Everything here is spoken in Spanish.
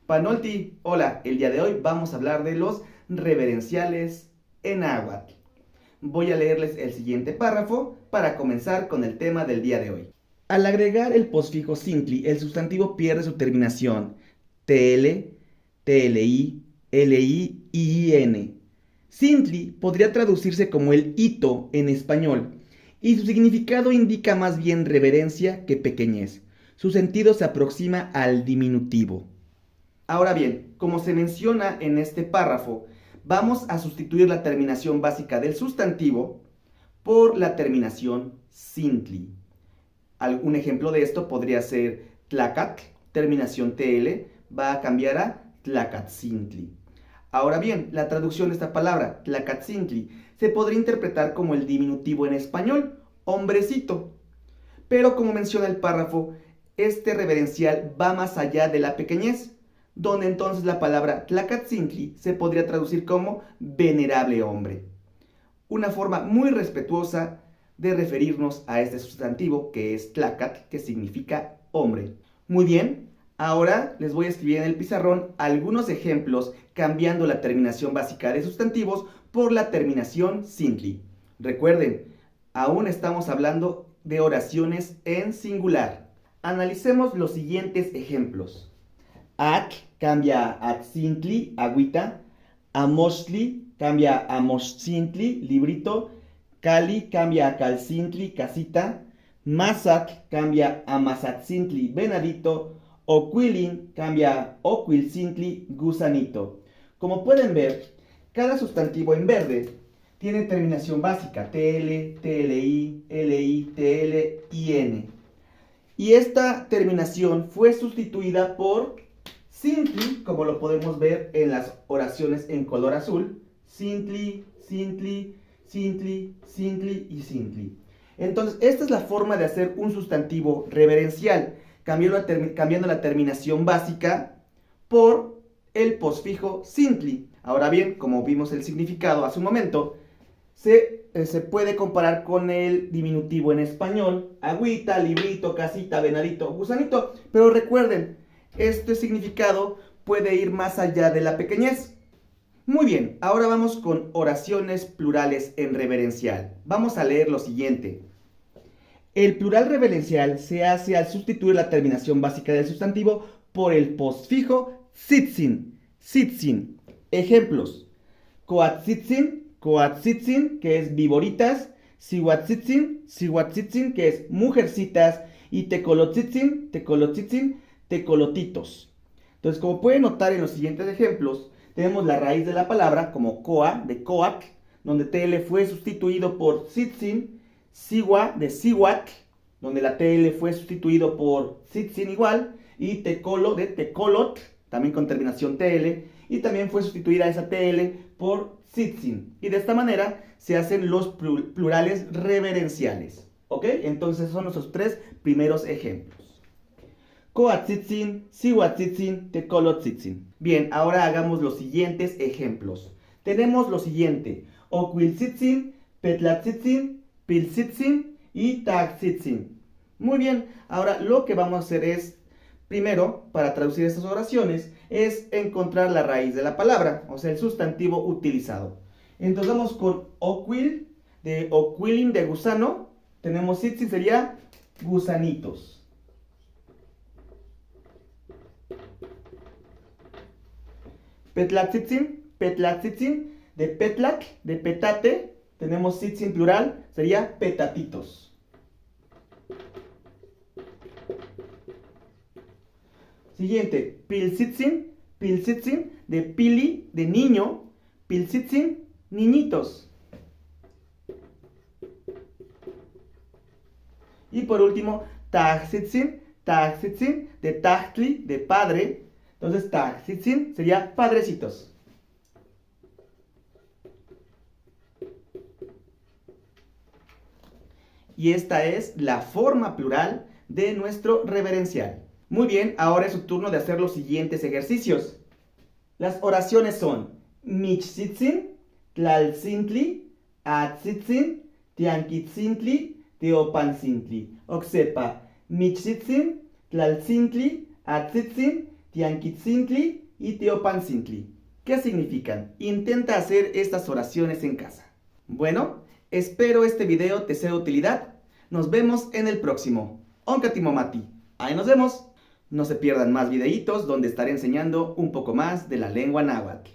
Panolti, hola, el día de hoy vamos a hablar de los reverenciales en náhuatl. Voy a leerles el siguiente párrafo para comenzar con el tema del día de hoy. Al agregar el posfijo sintli, el sustantivo pierde su terminación tl, tli, li y in. Sintli podría traducirse como el hito en español, y su significado indica más bien reverencia que pequeñez. Su sentido se aproxima al diminutivo. Ahora bien, como se menciona en este párrafo, vamos a sustituir la terminación básica del sustantivo por la terminación sintli. Un ejemplo de esto podría ser tlacat, terminación tl, va a cambiar a tlacatzintli. Ahora bien, la traducción de esta palabra, tlacatzintli, se podría interpretar como el diminutivo en español, hombrecito. Pero como menciona el párrafo, este reverencial va más allá de la pequeñez, donde entonces la palabra tlacatzintli se podría traducir como venerable hombre. Una forma muy respetuosa de referirnos a este sustantivo que es tlacat, que significa hombre. Muy bien, ahora les voy a escribir en el pizarrón algunos ejemplos cambiando la terminación básica de sustantivos por la terminación sintli. Recuerden, aún estamos hablando de oraciones en singular. Analicemos los siguientes ejemplos. Ak cambia a atzintli, agüita. Amochtli cambia a mochtzintli, librito. Cali cambia a calcintli, casita. Mazac cambia a mazatzintli, venadito. Oquilin cambia a oquilcintli, gusanito. Como pueden ver, cada sustantivo en verde tiene terminación básica, tl, tli, li, tl y n. Y esta terminación fue sustituida por sintli, como lo podemos ver en las oraciones en color azul. Sintli, sintli, sintli, sintli y sintli. Entonces, esta es la forma de hacer un sustantivo reverencial, cambiando la terminación básica por el posfijo sintli. Ahora bien, como vimos el significado hace un momento, se puede comparar con el diminutivo en español, agüita, librito, casita, venadito, gusanito. Pero recuerden, este significado puede ir más allá de la pequeñez. Muy bien, ahora vamos con oraciones plurales en reverencial. Vamos a leer lo siguiente. El plural reverencial se hace al sustituir la terminación básica del sustantivo por el postfijo tzitzin, tzitzin. Ejemplos: coatzitzin, coatzitzin, que es viboritas; sihuatzitzin, sihuatzitzin, que es mujercitas; y tecolotzitzin, tecolotzitzin, tecolotitos. Entonces, como pueden notar en los siguientes ejemplos, tenemos la raíz de la palabra como coa, de coac, donde tl fue sustituido por tzitzin; siwa, de siwat, donde la tl fue sustituido por tzitzin igual; y tecolo, de tecolot, también con terminación tl, y también fue sustituida esa tl por tzitzin. Y de esta manera se hacen los plurales reverenciales. ¿Ok? Entonces son nuestros tres primeros ejemplos. Coatzitzin, sihuatzitzin, tecolotzitzin. Bien, ahora hagamos los siguientes ejemplos. Tenemos lo siguiente: oquiltzitzin, petlatzitzin, piltzitzin y tachtzitzin. Muy bien, ahora lo que vamos a hacer es, primero, para traducir estas oraciones, es encontrar la raíz de la palabra, o sea, el sustantivo utilizado. Entonces vamos con oquil, de oquilin, de gusano. Tenemos tzitzin, sería gusanitos. Petlatzitzin, petlatzitzin, de petlac, de petate. Tenemos tzitzin plural, sería petatitos. Siguiente, piltzitzin, piltzitzin, de pili, de niño. Piltzitzin, niñitos. Y por último, tachtzitzin, tachtzitzin, de tachtli, de padre. Entonces, tachtzitzin sería padrecitos. Y esta es la forma plural de nuestro reverencial. Muy bien, ahora es su turno de hacer los siguientes ejercicios. Las oraciones son michtzitzin, tlaltzintli, atzitzin, tianquitzintli, teopantzintli. Oxepa, michtzitzin, tlaltzintli, atzitzin, Tianquitzintli y Teopantzintli. ¿Qué significan? Intenta hacer estas oraciones en casa. Bueno, espero este video te sea de utilidad. Nos vemos en el próximo. Onkatimomati. Ahí nos vemos. No se pierdan más videitos donde estaré enseñando un poco más de la lengua náhuatl.